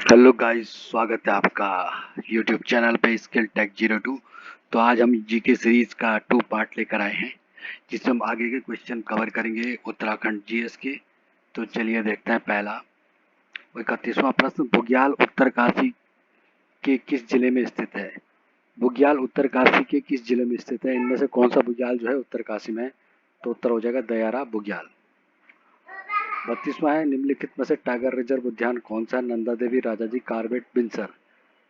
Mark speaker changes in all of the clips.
Speaker 1: Hello guys, स्वागत है आपका यूट्यूब चैनल पे स्किल टेक 02। तो आज हम जीके सीरीज का 2 पार्ट लेकर आए हैं, जिसमें हम आगे के क्वेश्चन कवर करेंगे उत्तराखंड जीएस के। तो चलिए देखते हैं। पहला 31वां प्रश्न, बुग्याल उत्तरकाशी के किस जिले में स्थित है? बुग्याल उत्तरकाशी के किस जिले में स्थित है? इनमें से कौन सा बुग्याल जो है उत्तरकाशी में है? तो उत्तर हो जाएगा दयारा बुग्याल। 32वां है, निम्नलिखित में से टाइगर रिजर्व उद्यान कौन सा है? नंदा देवी, राजाजी, कार्बेट, बिनसर।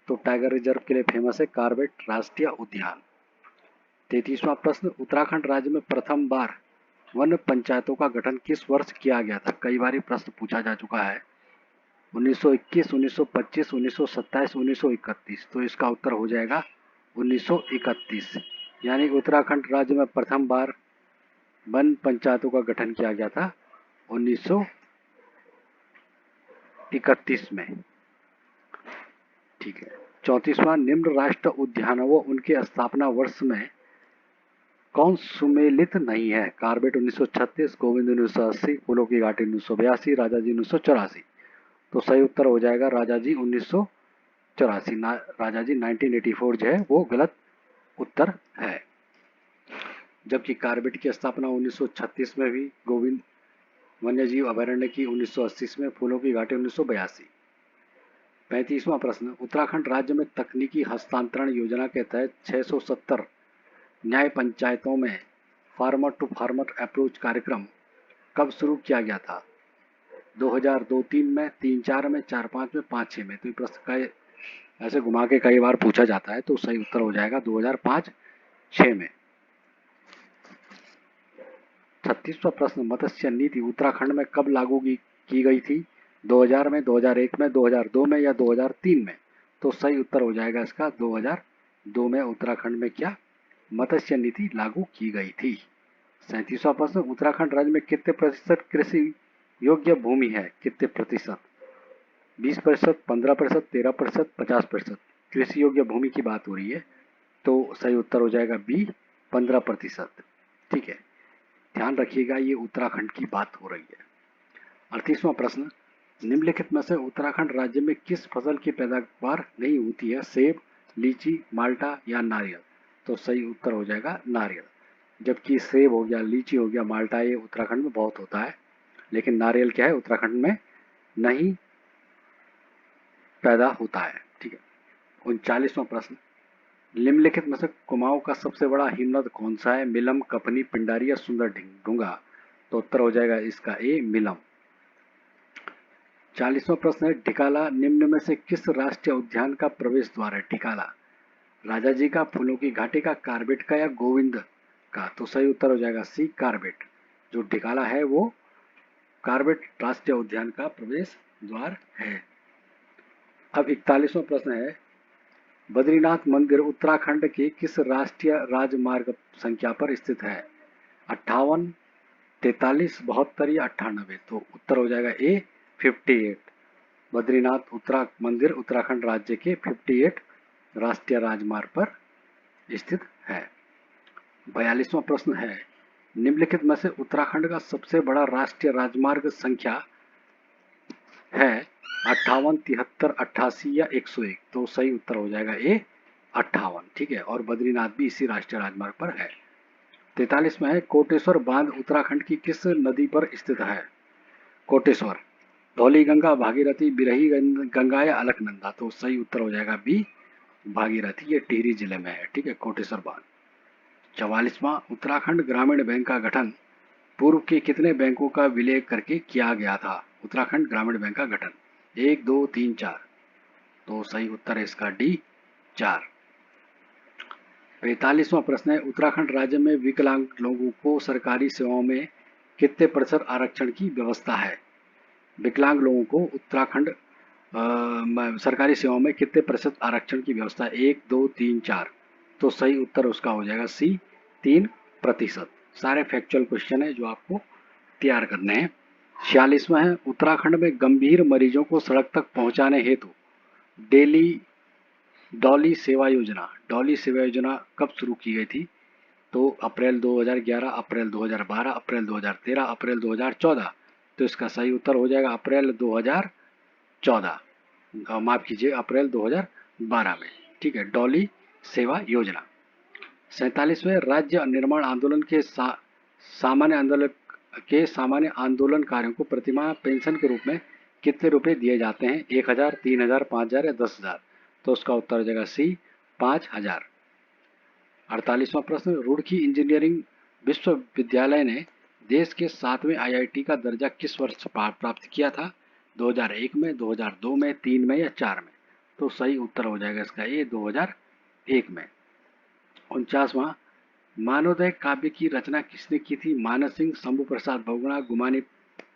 Speaker 1: तो टाइगर रिजर्व के लिए फेमस है कार्बेट राष्ट्रीय उद्यान। 33वां प्रश्न, उत्तराखंड राज्य में प्रथम बार वन पंचायतों का गठन किस वर्ष किया गया था? कई बार ये प्रश्न पूछा जा चुका है। 1921, 1925, 1927, 1931। तो इसका उत्तर हो जाएगा 1931। यानी उत्तराखंड राज्य में प्रथम बार वन पंचायतों का गठन किया गया था 1931 में। ठीक है। 34वां, निम्न राष्ट्र उद्यानों व उनके स्थापना वर्ष में कौन सुमेलित नहीं है? कार्बेट 1936, गोविंद 1980, फूलों की घाटी 1982, राजाजी 1984। तो सही उत्तर हो जाएगा राजाजी 1984। राजाजी 1984 जो है वो गलत उत्तर है। जबकि कार्बेट की स्थापना 1936 में हुई, गोविंद वन्यजीव अभयारण्य की 1980 में, फूलों की घाटी 1982। 35वां प्रश्न, उत्तराखंड राज्य में तकनीकी हस्तांतरण योजना के तहत 670 न्याय पंचायतों में फार्मर टू फार्मर अप्रोच कार्यक्रम कब शुरू किया गया था? 2002-3 में, 3-4 में, 4-5 में, 5-6 में। तो ये प्रश्न का ऐसे घुमा के कई बार पूछा जाता है, तो सही उत्तर हो जाएगा 2005-6 में। 36वां प्रश्न, मत्स्य नीति उत्तराखंड में कब लागू की गई थी? 2000 में, 2001 में, 2002 में या 2003 में? तो सही उत्तर हो जाएगा इसका 2002 में उत्तराखंड में क्या मत्स्य नीति लागू की गई थी। 37वां प्रश्न, उत्तराखंड राज्य में कितने प्रतिशत कृषि योग्य भूमि है? कितने प्रतिशत? 20%, 15%, 13%, 50%। कृषि योग्य भूमि की बात हो रही है, तो सही उत्तर हो जाएगा बी, 15%। ठीक है, ध्यान रखिएगा ये उत्तराखंड की बात हो रही है। 38वां प्रश्न, निम्नलिखित में से उत्तराखंड राज्य में किस फसल की पैदावार नहीं होती है? सेब, लीची, माल्टा या नारियल? तो सही उत्तर हो जाएगा नारियल। जबकि सेब हो गया, लीची हो गया, माल्टा ये उत्तराखंड में बहुत होता है, लेकिन नारियल क्या है उत्तराखंड में नहीं पैदा होता है। ठीक है। 39वां प्रश्न, निम्नलिखित में से कुमाऊं का सबसे बड़ा हिमनद कौन सा है? मिलम, कपनी, पिंडारी या सुंदर ढूंगा? तो उत्तर हो जाएगा इसका ए, मिलम। 40वां प्रश्न है, ढिकाला निम्न में से किस राष्ट्रीय उद्यान का प्रवेश द्वार है? ढिकाला राजाजी का, फूलों की घाटी का, कार्बेट का या गोविंद का? तो सही उत्तर हो जाएगा सी, कार्बेट। जो ढिकाला है वो कार्बेट राष्ट्रीय उद्यान का प्रवेश द्वार है। अब 41वां प्रश्न है, बद्रीनाथ मंदिर उत्तराखंड के किस राष्ट्रीय राजमार्ग संख्या पर स्थित है? 58, 43, 72 या 98? तो उत्तर हो जाएगा ए, 58। बद्रीनाथ मंदिर उत्तराखंड राज्य के 58 राष्ट्रीय राजमार्ग पर स्थित है। 42वां प्रश्न है, निम्नलिखित में से उत्तराखंड का सबसे बड़ा राष्ट्रीय राजमार्ग संख्या है 58, 73, 88 या 101? तो सही उत्तर हो जाएगा ए, 58। ठीक है, और बद्रीनाथ भी इसी राष्ट्रीय राजमार्ग पर है। 43 में है, कोटेश्वर बांध उत्तराखंड की किस नदी पर स्थित है? कोटेश्वर, धौली गंगा, भागीरथी, बिरही गंगा या अलकनंदा? तो सही उत्तर हो जाएगा बी, भागीरथी। ये टिहरी जिले में है। ठीक है, कोटेश्वर बांध। 44वां, उत्तराखंड ग्रामीण बैंक का गठन पूर्व के कितने बैंकों का विलय करके किया गया था? उत्तराखंड ग्रामीण बैंक का गठन 1, 2, 3, 4? तो सही उत्तर है इसका डी, 4। 45वां प्रश्न है, उत्तराखंड राज्य में विकलांग लोगों को सरकारी सेवाओं में कितने प्रतिशत आरक्षण की व्यवस्था है? विकलांग लोगों को उत्तराखंड सरकारी सेवाओं में कितने प्रतिशत आरक्षण की व्यवस्था है? 1, 2, 3, 4? तो सही उत्तर उसका हो जाएगा सी, 3%। सारे फैक्चुअल क्वेश्चन है जो आपको तैयार करने हैं। 46वां है, उत्तराखंड में गंभीर मरीजों को सड़क तक पहुंचाने हेतु डेली डॉली सेवा योजना कब शुरू की गई थी? तो अप्रैल 2011, अप्रैल 2012, अप्रैल 2013, अप्रैल 2014? तो इसका सही उत्तर हो जाएगा अप्रैल 2014। माफ कीजिए, अप्रैल 2012 में। ठीक है, डॉली सेवा योजना। 47वें राज्य निर्माण आंदोलन के सामान्य आंदोलनकारियों को प्रतिमाह पेंशन के रूप में कितने रुपए दिए जाते हैं? 1,000, 3,000, 5,000 या 10,000? तो उसका उत्तर हो जाएगा सी, 5,000। 48वां प्रश्न, रुड़की इंजीनियरिंग विश्वविद्यालय ने देश के 7वें आईआईटी का दर्जा किस वर्ष प्राप्त किया था? 2001 में, 2002 में, 3 में या 4 में? तो सही उत्तर हो जाएगा इसका ये 2001 में। 49वां, मानवोदय काव्य की रचना किसने की थी? मानस सिंह, शंभू प्रसाद बहुगुणा, गुमानी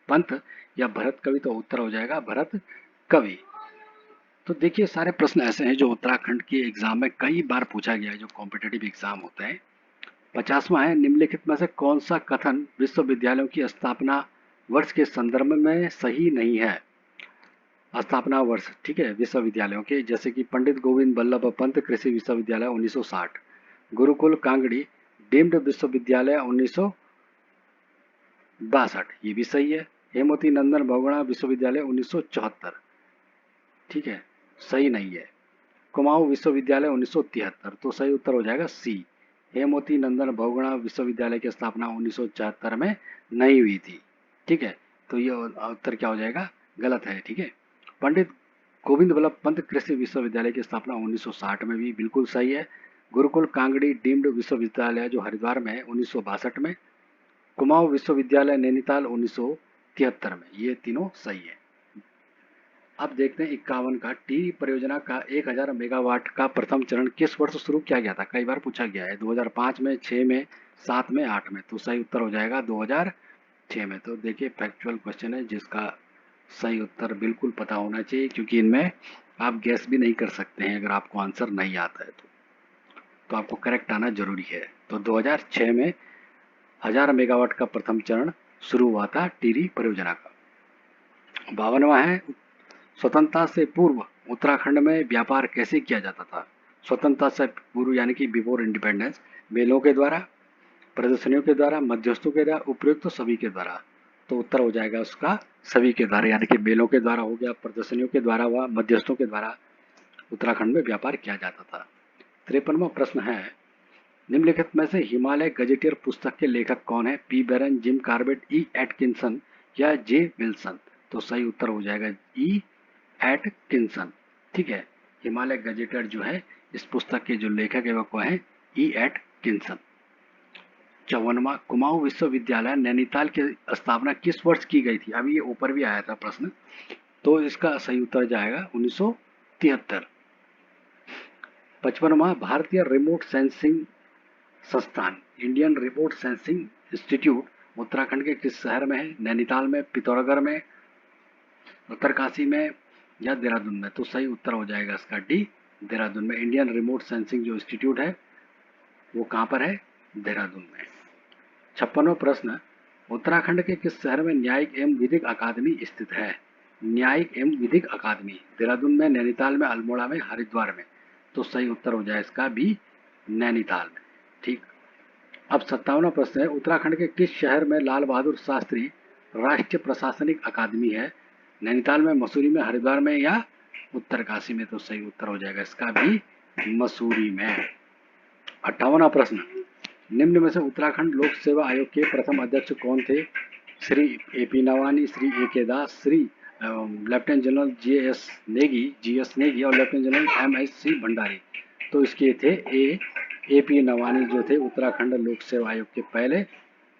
Speaker 1: पंत या भरत कवि? तो उत्तर हो जाएगा भरत कवि। तो देखिए, सारे प्रश्न ऐसे हैं जो उत्तराखंड के एग्जाम में कई बार पूछा गया है, जो कॉम्पिटेटिव एग्जाम होते हैं। 50वां है, निम्नलिखित में से कौन सा कथन विश्वविद्यालयों की स्थापना वर्ष के संदर्भ में सही नहीं है? स्थापना वर्ष, ठीक है, विश्वविद्यालयों के, जैसे कि पंडित गोविंद बल्लभ पंत कृषि विश्वविद्यालय 1960, गुरुकुल कांगड़ी डीम्ड विश्वविद्यालय 1962, ये भी सही है। हेमवती नंदन बहुगुणा विश्वविद्यालय 1974, ठीक है, सही नहीं है। कुमाऊं विश्वविद्यालय 1973, तो सही उत्तर हो जाएगा सी, हेमवती नंदन बहुगुणा विश्वविद्यालय की स्थापना 1974 में नहीं हुई थी। ठीक है, तो ये उत्तर क्या हो जाएगा? गलत है। ठीक है, पंडित गोविंद बल्लभ पंत कृषि विश्वविद्यालय की स्थापना 1960 में भी बिल्कुल सही है। गुरुकुल कांगड़ी डीम्ड विश्वविद्यालय जो हरिद्वार में है 1962 में। कुमाऊं विश्वविद्यालय नैनीताल 1973 में, ये तीनों सही है। अब देखते हैं 51 का, टी परियोजना का 1000 मेगावाट का प्रथम चरण किस वर्ष शुरू किया गया था? कई बार पूछा गया है, 2005 में, 6 में, 7 में, 8 में? तो सही उत्तर हो जाएगा 2006 में। तो देखिए, फैक्चुअल क्वेश्चन है जिसका सही उत्तर बिल्कुल पता होना चाहिए, क्योंकि इनमें आप गैस भी नहीं कर सकते हैं अगर आपको आंसर नहीं आता है तो आपको करेक्ट आना जरूरी है। तो 2006 में 1000 मेगावाट का प्रथम चरण शुरू हुआ था टिहरी परियोजना का। 52वां है, स्वतंत्रता से पूर्व उत्तराखंड में व्यापार कैसे किया जाता था? स्वतंत्रता से पूर्व यानी कि बिफोर इंडिपेंडेंस, मेलों के द्वारा, प्रदर्शनियों के द्वारा, मध्यस्थों के द्वारा, उपयुक्त तो सभी के द्वारा? तो उत्तर हो जाएगा उसका सभी के द्वारा, यानी कि मेलों के द्वारा हो गया, प्रदर्शनियों के द्वारा हुआ, मध्यस्थों के द्वारा उत्तराखंड में व्यापार किया जाता था। 53वां प्रश्न है, निम्नलिखित में से हिमालय गजेटियर पुस्तक के लेखक कौन है? पी बैरन, जिम कार्बेट, ई एटकिंसन या जे विल्सन? तो सही उत्तर हो जाएगा ई एटकिंसन। ठीक है, हिमालय गजेटियर जो है इस पुस्तक के जो लेखक है वो कौन है? ई एटकिंसन। 54वां, कुमाऊं विश्वविद्यालय नैनीताल की स्थापना किस वर्ष की गई थी? अभी ये ऊपर भी आया था प्रश्न, तो इसका सही उत्तर जाएगा 1973। 55वां, भारतीय रिमोट सेंसिंग संस्थान Indian remote sensing institute Uttarakhand के किस शहर में है? नैनीताल में, पिथौरागढ़ में, उत्तरकाशी में या देहरादून में? तो सही उत्तर हो जाएगा इसका डी, देहरादून में। इंडियन रिमोट सेंसिंग जो इंस्टीट्यूट है वो कहाँ पर है? देहरादून में। 56वां प्रश्न, उत्तराखंड के किस शहर में न्यायिक एवं विधिक अकादमी स्थित है? न्यायिक एवं विधिक अकादमी देहरादून में, नैनीताल में, अल्मोड़ा में, हरिद्वार में? तो सही उत्तर हो जाए इसका बी, नैनीताल में। ठीक, अब 57वां प्रश्न है, उत्तराखंड के किस शहर में लाल बहादुर शास्त्री राष्ट्रीय प्रशासनिक अकादमी है? नैनीताल में, मसूरी में, हरिद्वार में या उत्तरकाशी में? तो सही उत्तर हो जाएगा इसका भी मसूरी में। 58वां प्रश्न, निम्न में से उत्तराखंड लोक सेवा आयोग के प्रथम अध्यक्ष कौन थे? Shri A P. Nawani, Shri A K. Das, Shri lieutenant general G S. Negi और लेफ्टिनेंट जनरल M.S.C. भंडारी? तो इसके थे ए.पी. नवानी जो थे उत्तराखंड लोक सेवा आयोग के पहले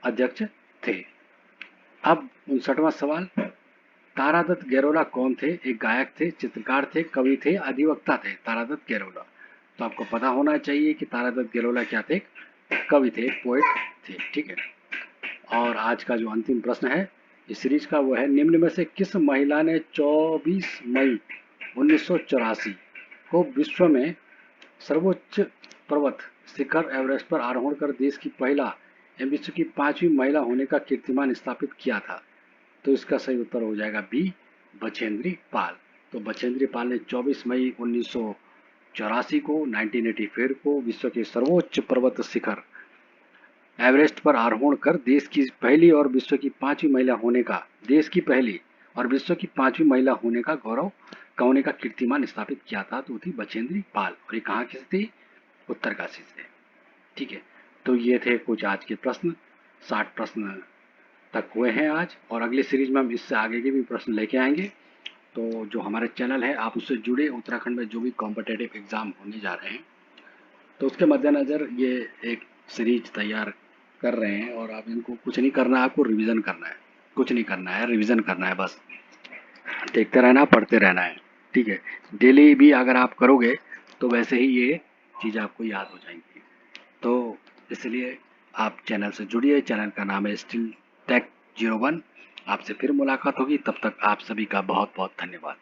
Speaker 1: अध्यक्ष थे। अब 59वां सवाल, तारादत्त गेरोला कौन थे? एक गायक थे, चित्रकार थे, कवि थे, अधिवक्ता थे? तारादत्त गेरोला, तो आपको पता होना चाहिए कि तारादत्त गेरोला क्या थे? कवि थे, पोएट थे। ठीक है, और आज का जो अंतिम प्रश्न है इस सीरीज का वो है, निम्न में से किस महिला ने 24 मई 1984 को विश्व में सर्वोच्च पर्वत शिखर एवरेस्ट पर आरोहण कर देश की पहला एवं विश्व की 5वीं महिला होने का कीर्तिमान स्थापित किया था? तो इसका सही उत्तर हो जाएगा बी, बछेंद्री पाल। तो बछेंद्री पाल ने 24 मई 1984 को 1984 को विश्व के सर्वोच्च पर्वत शिखर एवरेस्ट पर आरोहण कर देश की पहली और विश्व की 5वीं महिला होने का, देश की पहली और विश्व की 5वीं महिला होने का गौरव का होने का कीर्तिमान स्थापित किया था, तो वो थी बछेंद्री पाल, और ये कहाँ की थी? उत्तरकाशी से। ठीक है, तो ये थे कुछ आज के प्रश्न। 60 प्रश्न तक हुए हैं आज, और अगली सीरीज में हम इससे आगे के भी प्रश्न लेके आएंगे। तो जो हमारे चैनल है आप उससे जुड़े, उत्तराखंड में जो भी कॉम्पिटेटिव एग्जाम होने जा रहे हैं तो उसके मद्देनज़र ये एक सीरीज तैयार कर रहे हैं, और आप इनको कुछ नहीं करना है, आपको रिवीजन करना है, कुछ नहीं करना है, रिवीजन करना है बस, देखते रहना, पढ़ते रहना है। ठीक है, डेली भी अगर आप करोगे तो वैसे ही ये चीज़ आपको याद हो जाएंगी। तो इसलिए आप चैनल से जुड़िए, चैनल का नाम है स्टिल टेक 01। आपसे फिर मुलाकात होगी, तब तक आप सभी का बहुत बहुत धन्यवाद।